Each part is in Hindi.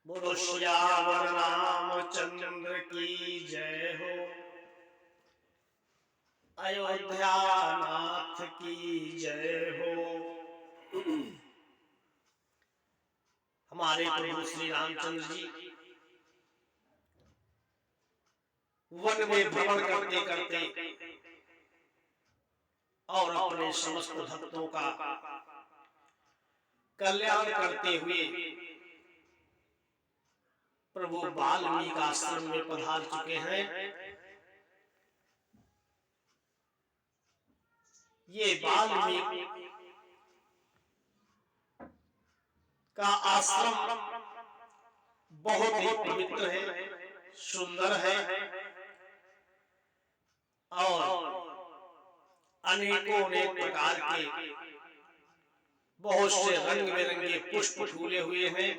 बोलो श्यावर रामचंद्र की जय हो। अयोध्या नाथ की जय हो। हमारे प्रभु श्री रामचंद्र जी वन में भ्रमण करते करते और अपने समस्त भक्तों का कल्याण करते हुए प्रभु वाल्मीकि आश्रम में पधार चुके हैं। ये वाल्मीकि का आश्रम बहुत ही पवित्र है, सुंदर है और अनेकों अनेक प्रकार के बहुत से रंग बिरंगे पुष्प फूले हुए हैं।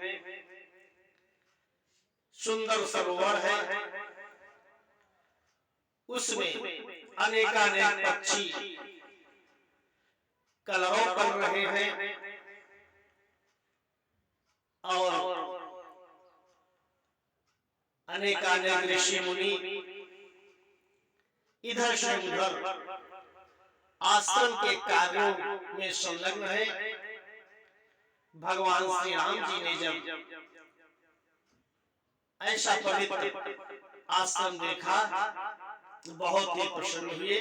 सुंदर सरोवर है, उसमें अनेकानेक पक्षी कलरव कर रहे हैं और अनेकानेक ऋषि मुनि इधर से उधर आश्रम के कार्यों में संलग्न है। भगवान श्री राम जी ने जब ऐसा पवित्र आश्रम देखा बहुत ही प्रसन्न हुए।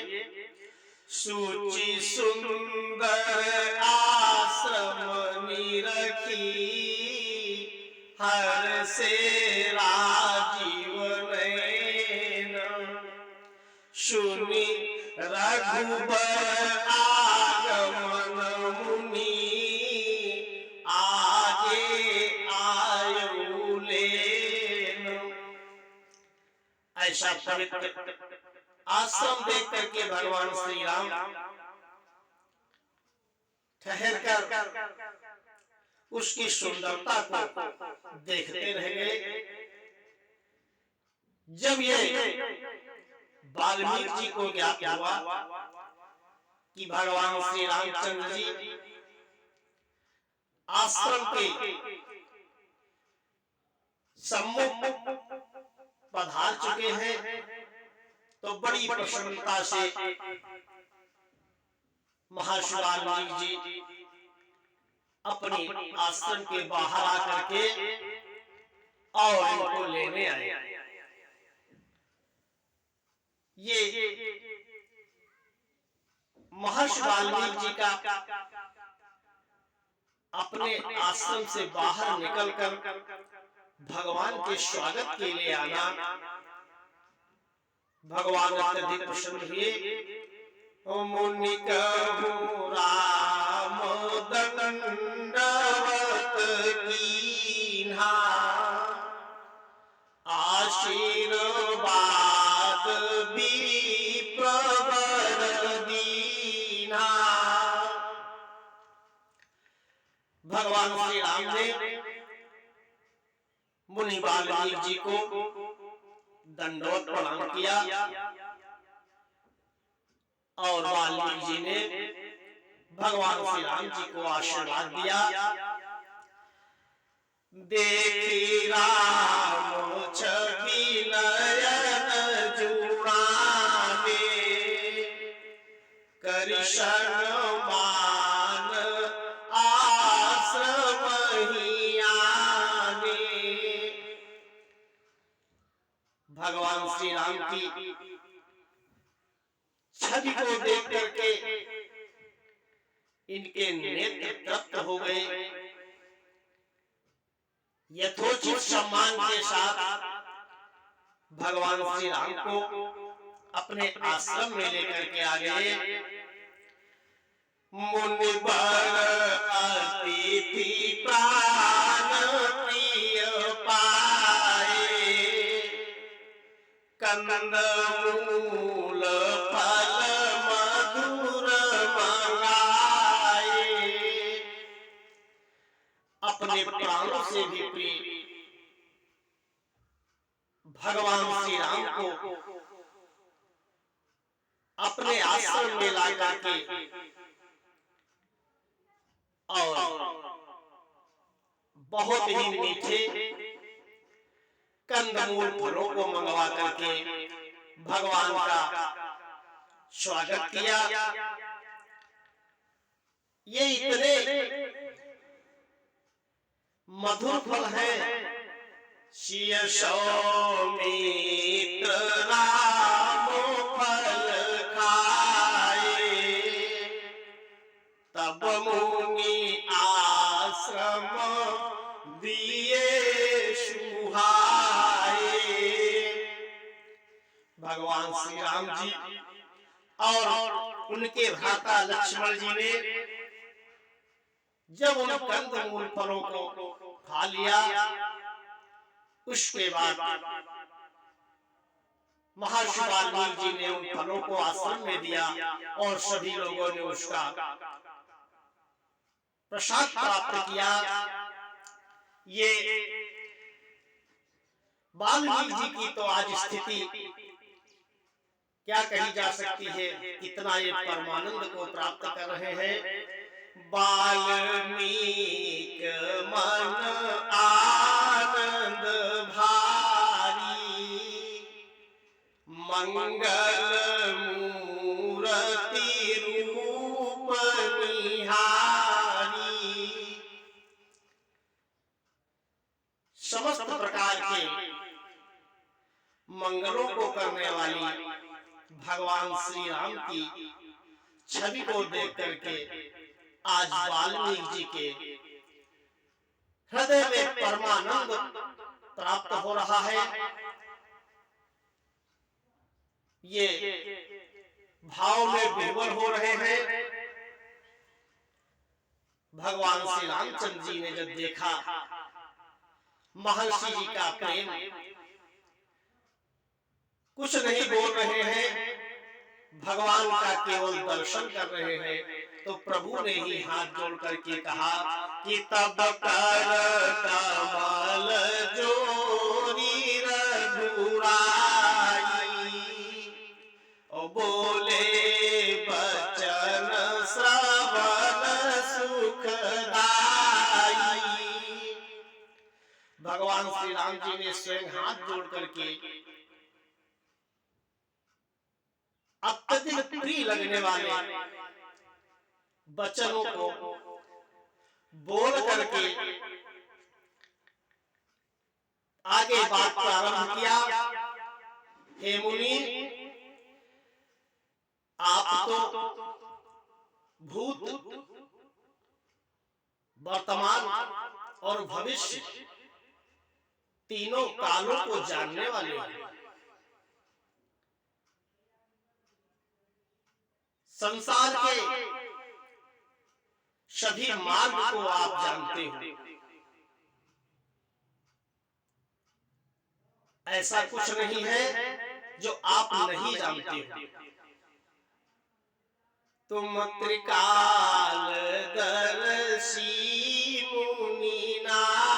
सुचि सुंदर आश्रम निरखी हर से राजीव नयन सुनि रघुबर आगमन मुनि आगे आयु लेन। ऐसा पवित्र आश्रम देख करके भगवान श्री राम ठहर कर उसकी सुंदरता को देखते रह गए। जब ये वाल्मीकि जी को ज्ञात हुआ कि भगवान श्री रामचंद्र जी आश्रम के सम्मुख पधार चुके हैं, तो बड़ी प्रसन्नता से महर्षि वाल्मीकि जी अपने आश्रम के बाहर आकर के और इनको लेने आए। ये महर्षि वाल्मीकि जी का अपने आश्रम से बाहर निकलकर भगवान के स्वागत के लिए आना, भगवान अत्यधिक प्रसन्न हुए। मुनि कहु राम दंडवत कीन्हा आशीर्वाद विप्रवर दीन्हा। भगवान श्री राम ने मुनि वाल्मीकि जी को दंडवत प्रणाम किया और वाल्मीकि जी ने भगवान श्री राम जी को आशीर्वाद दिया। देखी राम छवि नयन जुड़ावे करि सम्मान आश्रम ही आवे। भगवान श्री राम की छवि को देख करके इनके नेत्र तृप्त हो गए। यथोचित सम्मान के साथ भगवान श्री राम को अपने आश्रम में लेकर के आ गए। मुनिवर अतिथि प्राण प्रिय पाए कंद मूल फल मधुर मंगाए। अपने प्राणों से भी प्रिय भगवान श्री राम को अपने आश्रम में ला करके और बहुत ही मीठे कंदमूल फलों को मंगवा करके भगवान का स्वागत किया। ये इतने मधुर फल हैं, शिय सौमित्र राम फल खाए, तब मुनि आश्रम दिए सुहाए। भगवान श्री राम जी और उनके भ्राता लक्ष्मण जी ने जब उन कंदमूल फलों को खा लिया, उसके बाद महर्षि वाल्मीकि जी ने उन फलों को आश्रम में दिया और सभी लोगों ने उसका प्रसाद प्राप्त किया। ये वाल्मीकि जी की तो आज स्थिति क्या कही जा सकती है, इतना ये परमानंद को प्राप्त कर रहे हैं। वाल्मीकि मन आनंद भारी, मंगल मूर्ति रूप निहारी। समस्त प्रकार के मंगलों को करने वाली भगवान श्री राम की छवि को देख करके आज वाल्मीकि जी के हृदय में परमानंद प्राप्त हो रहा है। ये भाव में विह्वल हो रहे हैं। भगवान श्री रामचंद्र जी ने जब देखा महर्षि जी का प्रेम, कुछ नहीं बोल रहे हैं, भगवान का केवल दर्शन कर रहे हैं, तो प्रभु ने ही हाथ जोड़ करके कहा कि तब कर कमल जोरी रघुराई, और बोले बचन श्रवण सुखदाई। भगवान श्री राम जी ने स्वयं हाथ जोड़ करके अत्यधिक प्रिय लगने वाले वचनों को बोल करके आगे बात प्रारंभ किया। हे मुनि, आप तो भूत, वर्तमान और भविष्य तीनों कालों को जानने वाले हैं। संसार के सभी मार्ग को आप जानते हो। ऐसा कुछ नहीं है जो आप नहीं जानते हो। तुम त्रिकालदर्शी मुनिनाथा,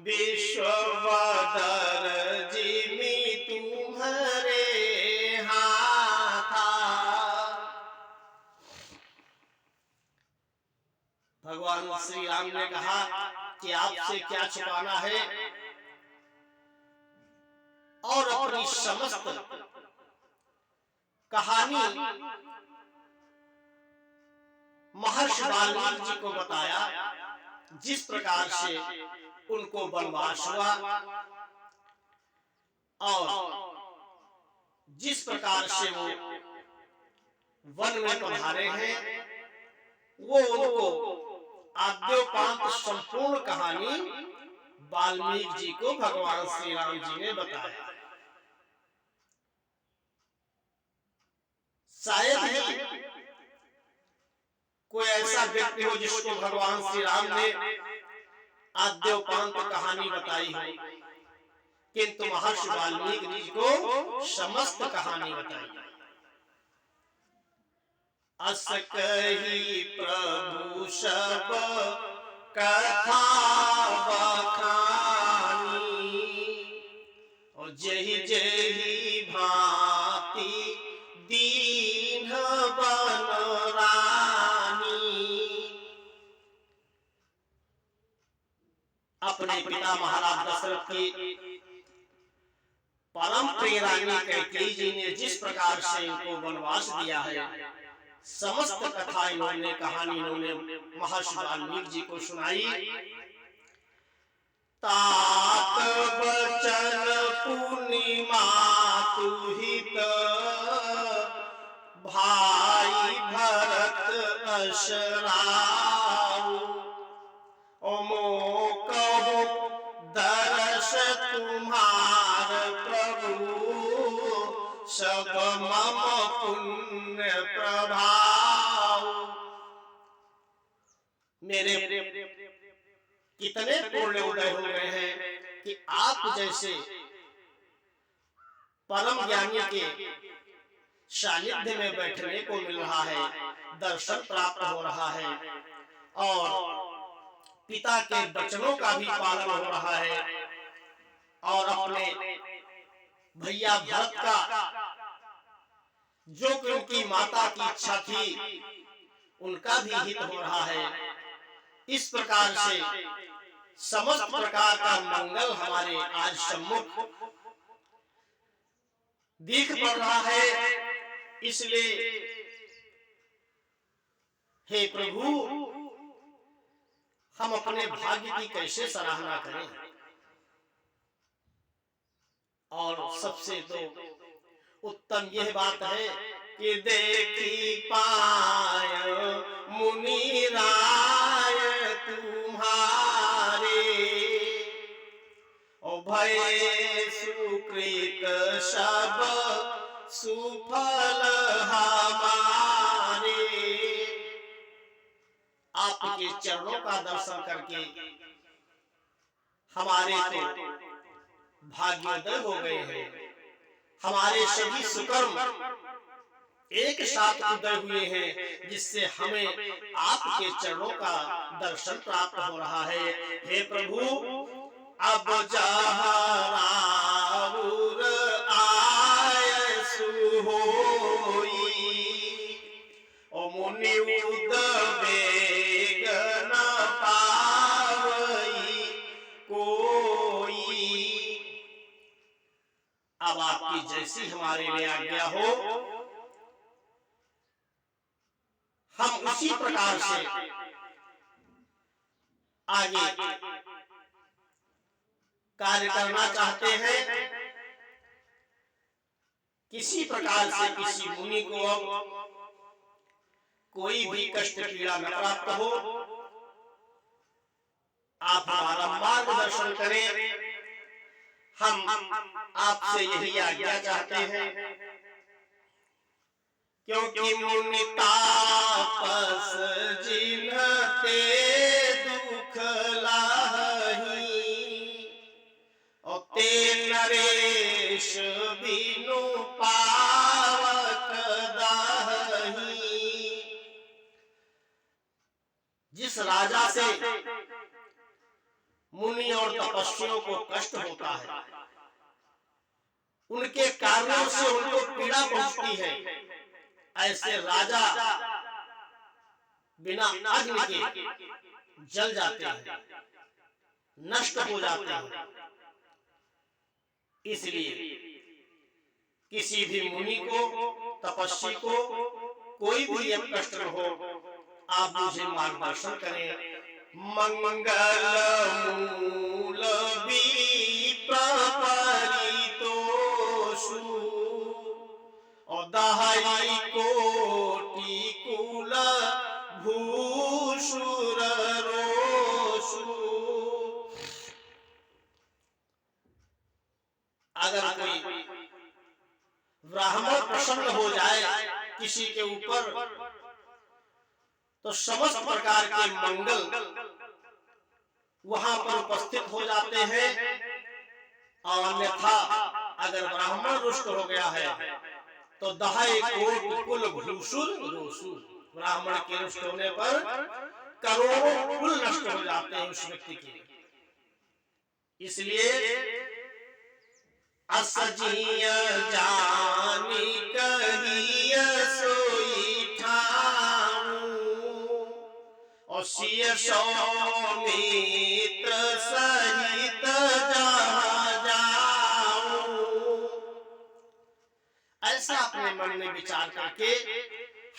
विश्ववदर जिमि तुम्हारे हाथा। भगवान श्री राम ने कहा कि आपसे क्या छुपाना है, और अपनी समस्त कहानी महर्षि वाल्मीकि जी को बताया। जिस प्रकार से उनको वनवास हुआ और जिस प्रकार से वो वन में पधारे हैं, वो उनको आद्योपांत संपूर्ण कहानी वाल्मीकि जी को भगवान श्री राम जी ने बताया। शायद ही कोई ऐसा व्यक्ति हो जिसको भगवान श्री राम ने आद्योपांत कहानी बताई हो, किंतु महर्षि वाल्मीकि जी को समस्त कहानी बताई। अस कही प्रभु सब कथा बखानी, और जही जही भांति दीन बन रानी। अपने पिता महाराज दशरथ की परम प्रिय रानी कैकेयी जी ने जिस प्रकार से इनको वनवास दिया है, समस्त कथा इन्होंने कहानी इन्होंने महर्षि वाल्मीकि जी को सुनाई। तात बचन पूर्णिमा तुहित भाई भरत अशराऊ, ओमो कहो दर्श तुम्हार प्रभु, सब मम पुण्य प्रभाव। मेरे कितने पुण्य उदय हो गए हैं कि आप जैसे परम ज्ञानी के सानिध्य में बैठने को मिल रहा है, दर्शन प्राप्त हो रहा है और पिता के वचनों का भी पालन हो रहा है और अपने भैया भरत का जो कि उनकी माता की इच्छा थी उनका भी हित हो रहा है। इस प्रकार से समस्त प्रकार का मंगल हमारे आज सम्मुख दिख पड़ रहा है। इसलिए हे प्रभु, हम अपने भाग्य की कैसे सराहना करें। और सबसे तो उत्तम यह बात है कि देखी पाय मुनि राय तुम्हारे, ओ भय सुकृत सब सुफल हमारे। आपके चरणों का दर्शन करके हमारे तो भाग्योदय हो गए हैं, हमारे सभी सुकर्म एक साथ उदय हुए हैं, जिससे हमें आपके चरणों का दर्शन प्राप्त हो रहा है। हे प्रभु, अब जहाँ राउर आय सुहोई, ओ मुनि उदबेग न पावई कोई। अब आपकी जैसी हमारे लिए आज्ञा हो, हम उसी प्रकार से आगे कार्य करना चाहते हैं। किसी प्रकार से किसी मुनि को अब कोई भी कष्ट पीड़ा न प्राप्त हो, आप हमारा मार्गदर्शन करें। हम आपसे यही आज्ञा चाहते हैं, क्योंकि मुनि तापस जिन्हते दुख लाही, और ते नरेश बिनु पावक दाही। जिस राजा से मुनि और तपस्वियों को कष्ट होता है, उनके कारणों से उनको पीड़ा पहुंचती है, ऐसे राजा बिना अग्नि के जल जाते हैं, नष्ट हो जाते हैं। इसलिए किसी भी मुनि को, तपस्वी को कोई भी अब कष्ट न हो, आप मुझे मार्गदर्शन करें। मंगल मूल विप्र परितोषु, और दहाई कोटि कुल भूषुर रोषु। अगर कोई ब्राह्मण प्रसन्न हो जाए किसी के ऊपर, तो समस्त प्रकार के मंगल वहां पर उपस्थित हो जाते हैं। और अन्यथा अगर ब्राह्मण रुष्ट हो गया है तो दहाई कोटि कुल भूषुर रोषु, ब्राह्मण के रुष्ट होने पर करोड़ों कुल नष्ट हो जाते हैं उस व्यक्ति के। इसलिए असजिय जानी कहिय सोई ठाऊं, और सिय सौमित्र विचार करके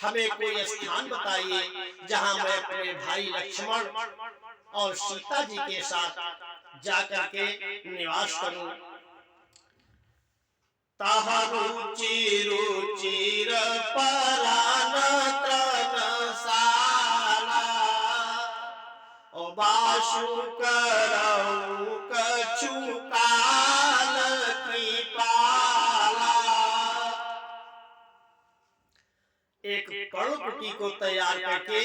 हमें कोई स्थान बताइए जहां मैं अपने भाई लक्ष्मण और सीता जी के साथ जाकर के निवास करूं। ताहरुचि रुचिर परान तनसाला, ओ बासु करऊ कछु काल कृपाला। एक पर्णकुटी को तैयार करके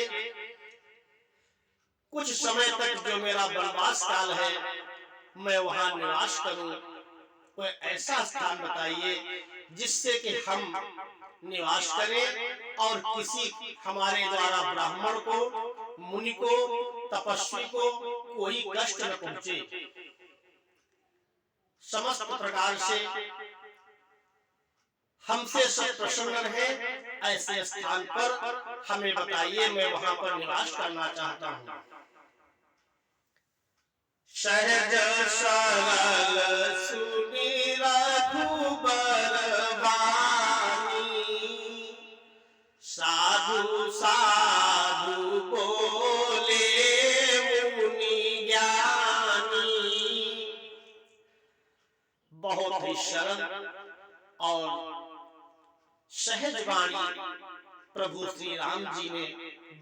कुछ समय तक जो मेरा वनवास काल है मैं वहां निवास करूं। कोई ऐसा स्थान बताइए जिससे कि हम निवास करें और किसी हमारे द्वारा ब्राह्मण को, मुनि को, तपस्वी को कोई कष्ट न पहुंचे। समस्त प्रकार से हमसे सब प्रसन्न रहे ऐसे स्थान पर हमें बताइए, मैं वहां पर निवास करना चाहता हूं। सहज सरल सुनि रघुबर वाणी, साधु साधु बोले मुनि ज्ञानी। बहुत ही सरल और सहज वाणी प्रभु श्री राम जी ने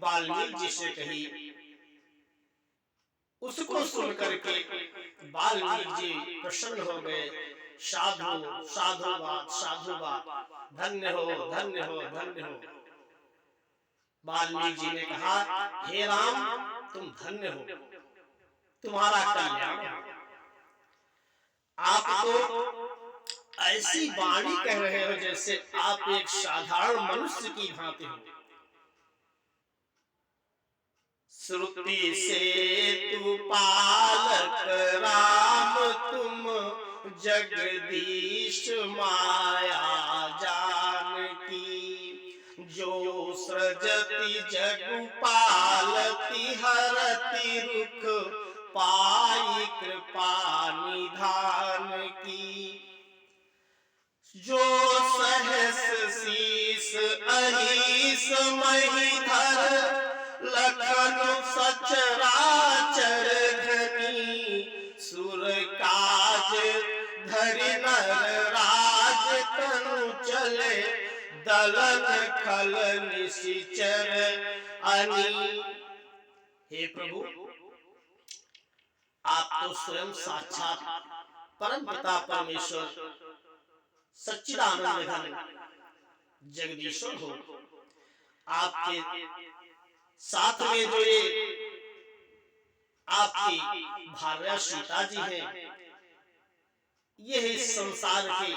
वाल्मीकि जी से कही। उसको सुन करके वाल्मीकि जी प्रसन्न हो गए। साधु साधुवाद साधुवाद, धन्य हो धन्य हो धन्य हो। वाल्मीकि जी ने कहा, हे राम तुम धन्य हो, तुम्हारा कल्याण हो। आप तो ऐसी वाणी कह रहे हो जैसे आप एक साधारण मनुष्य की भांति हो। श्रुति से तू पालक राम तुम जगदीश माया जानकी। जो सृजति जगु पालती हरति रुख पाई कृपा निधान की। जो सहस शीस अहिस महीधर लखन सचराचर धनी। सुर काज धरि नर राज तनु चले दलन खल निशिचर अनि। हे प्रभु, आप तो स्वयं साक्षात परम पिता परमेश्वर सच्चिदानंद घन जगदीश्वर हो। आपके साथ में जो ये आपकी भार्या सीता जी हैं, ये इस संसार की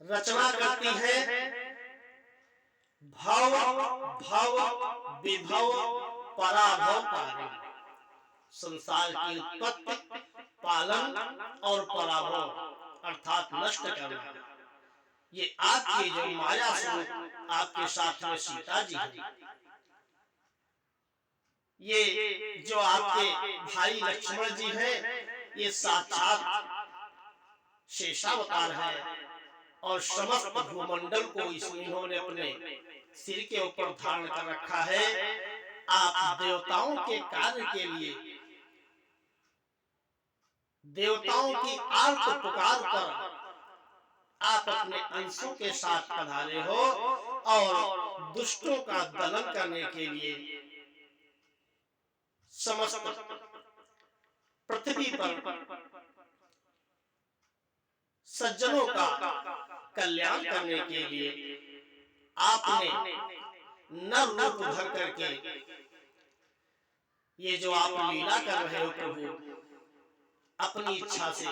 रचना करती हैं। भव भव विभव पराभव कार्य, संसार की उत्पत्ति, पालन और पराभव अर्थात नष्ट करना, ये आपकी जो माया स्वरूप आपके साथ में सीता जी है। ये जो आपके भाई लक्ष्मण जी हैं, ये साक्षात शेषावतार है और समस्त भूमंडल को इन्होंने अपने सिर के ऊपर धारण कर रखा है। आप देवताओं के कार्य के लिए, देवताओं की आर्त पुकार पर आप अपने अंशों के साथ पधारे हो और दुष्टों का दलन करने के लिए समस्त पृथ्वी पर सज्जनों का कल्याण करने के लिए आपने नर रूप धर करके ये जो आप लीला कर रहे हो प्रभु, अपनी इच्छा से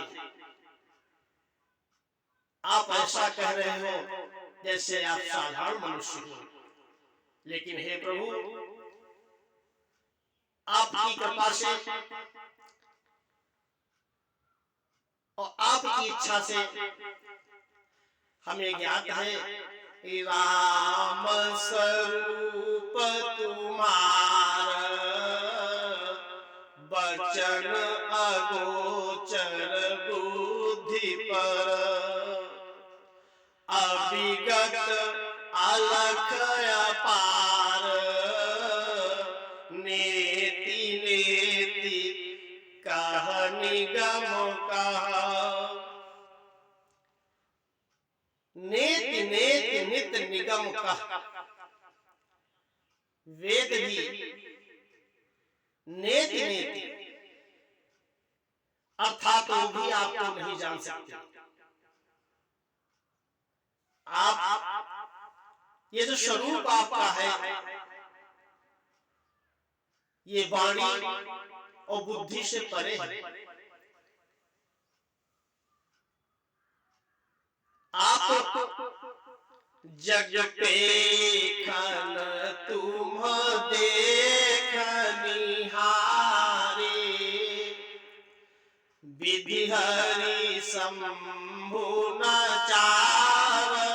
आप ऐसा कह रहे हो जैसे आप साधारण मनुष्य हो। लेकिन हे प्रभु, आपकी कृपा से और आपकी इच्छा से हमें ज्ञात है कि राम स्वरूप तुम्हारा बचन अगोचर बुद्धि पर। अविगत नेति नेति कह निगम कहा। नेति नेति नित निगम कह। वेद भी नेति नेति अर्थात वो भी आपको नहीं जान सकते। आप ये जो स्वरूप आपका है, ये वाणी और बुद्धि से परे है। आप जग पेखन तुम देखनिहारे, विधि हरि शंभु न चावनिहारे,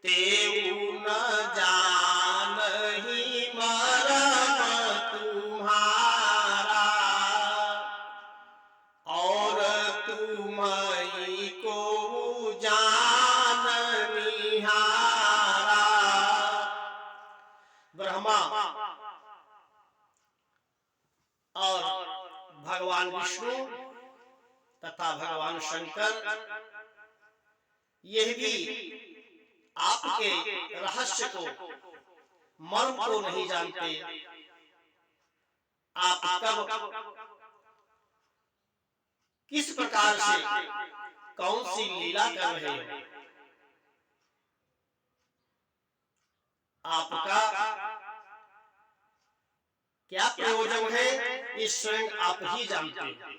तेऊ न जानहि मरम तुम्हारा, और तुमहि को जाननिहारा। ब्रह्मा और भगवान विष्णु तथा भगवान शंकर यह भी आपके रहस्य को, मर्म को नहीं जानते। आप कब किस प्रकार से कौन सी लीला कर रहे हो, आपका क्या प्रयोजन है, ये स्वयं आप ही जानते हैं।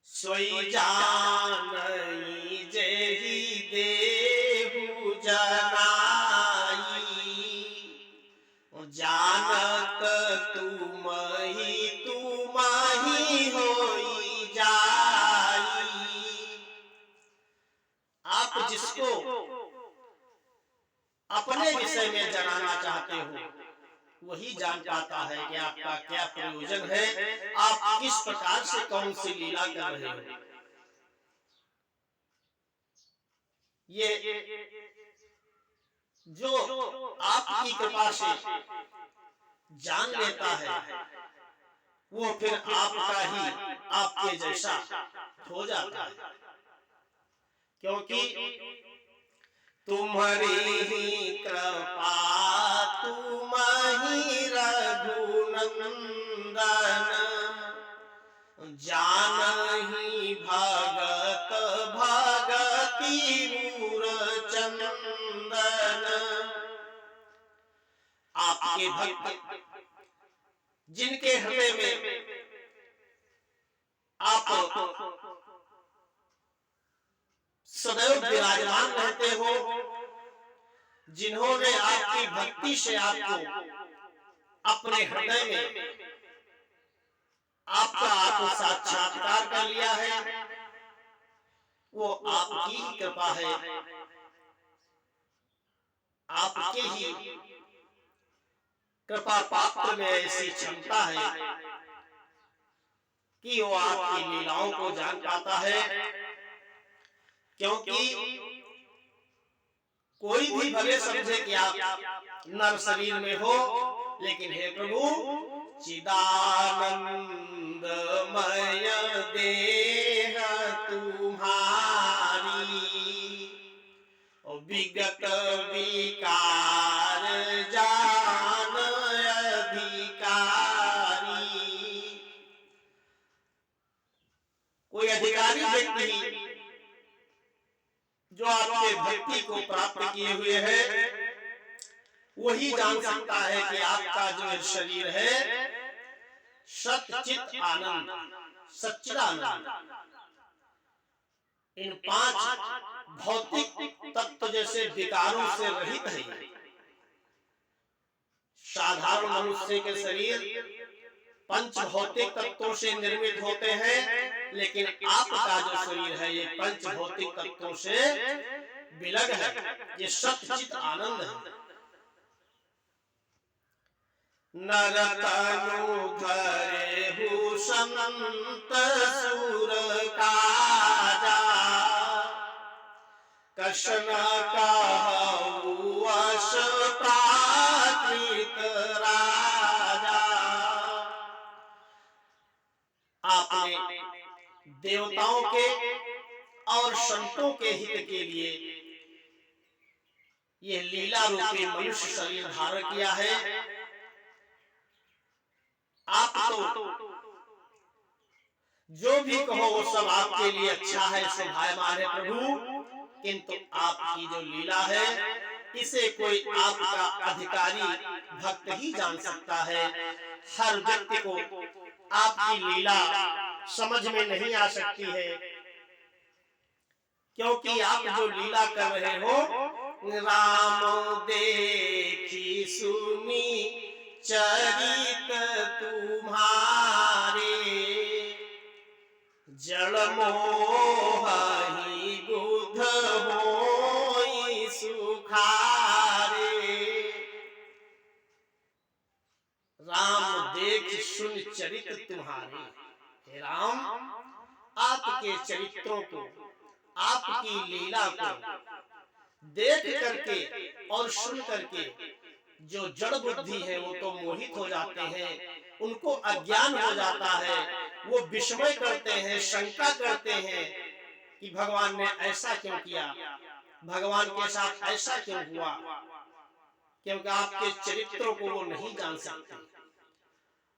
सोई जानई जेहि देहु जनाई, जानत तुमहि तुमहि होई जाई। आप जिसको अपने विषय में जानना चाहते हो, वही जान पाता है कि आपका क्या प्रयोजन है, आप किस प्रकार से कौन सी लीला कर रहे हो। ये जो आपकी कृपा से जान लेता है, वो फिर आपका ही, आपके जैसा हो जाता है। क्योंकि तुम्हारी ही कृपा तुमहि रघुनंदन, जानहि भगत भगति मूरचंदन। आपके भक्त जिनके हृदय में आप सदैव विराजमान रहते हो, जिन्होंने आपकी भक्ति से आपको अपने हृदय में आपका आत्म साक्षात्कार कर लिया है, वो आपकी ही कृपा है। आपके ही कृपा पात्र में ऐसी क्षमता है कि वो आपकी लीलाओं को जान पाता है। क्योंकि कोई भी भले समझे कि आप नर शरीर में हो, लेकिन हे प्रभु चिदानंदमय देह तुम्हारी, और विगत विकार जान अधिकारी। कोई अधिकारी व्यक्ति जो आपके भक्ति को प्राप्त किए हुए है, वही जान सकता है कि आपका जो शरीर है सच्चित आनंद, सच्चिदानंद, इन 5 भौतिक तत्व जैसे विकारों से रहित है। साधारण मनुष्य के शरीर 5 भौतिक तत्वों से निर्मित होते हैं, लेकिन आपका जो शरीर है ये 5 भौतिक तत्वों से विलग है। ये सच्चित आनंद है। नरतनु धरे भूषंत सुर काजा, कशन कहु अस देवताओं के और संतों के हित के लिए यह लीला रूपी मनुष्य शरीर धारण किया है। आप तो जो भी कहो वो सब आपके लिए अच्छा है, शोभायमान है प्रभु, किंतु आपकी जो लीला है इसे कोई आपका अधिकारी भक्त ही जान सकता है। हर व्यक्ति को आपकी लीला समझ में नहीं आ सकती है, क्योंकि आप जो लीला कर रहे हो, राम देखी सुनी चरित तुम्हारे, जल मोहि बुध होई सुखारे। राम देख सुन चरित तुम्हारे, हे राम आपके चरित्रों को, आपकी लीला को देख करके और सुन करके जो जड़ बुद्धि है वो तो मोहित हो जाते हैं, उनको अज्ञान हो जाता है, वो विस्मय करते हैं, शंका करते हैं कि भगवान ने ऐसा क्यों किया, भगवान के साथ ऐसा क्यों हुआ, क्योंकि आपके चरित्रों को वो नहीं जान सकते।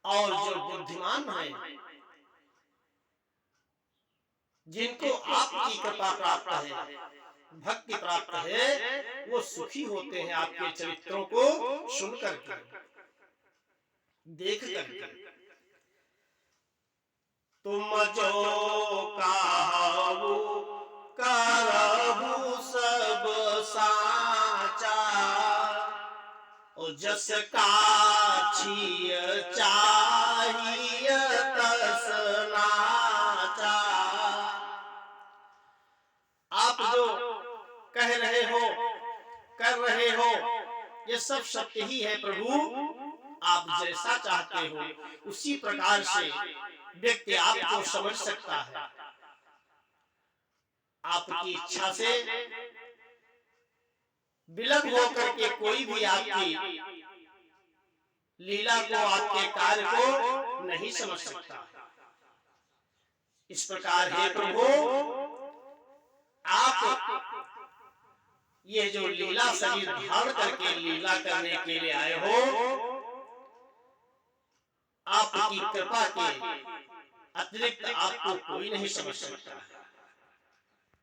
और जो बुद्धिमान है, जिनको आपकी कृपा प्राप्त है, भक्ति प्राप्त है, वो सुखी होते हैं आपके चरित्रों को सुन करके, देख करके। तुम जो काहू करहु सब साचा, ओ जस काछिय चाहिए तस नाचा। आप जो कह रहे हो, कर रहे हो, ये सब सत्य ही है प्रभु। आप जैसा चाहते हो उसी प्रकार से व्यक्ति आपको समझ सकता है। आपकी इच्छा से विलग होकर के कोई भी आपकी लीला को, आपके कार्य को नहीं समझ सकता। इस प्रकार हे प्रभु, आप ये जो लीला शरीर धारण करके लीला करने के लिए आए हो, आपकी कृपा के अतिरिक्त आपको कोई नहीं समझ सकता है।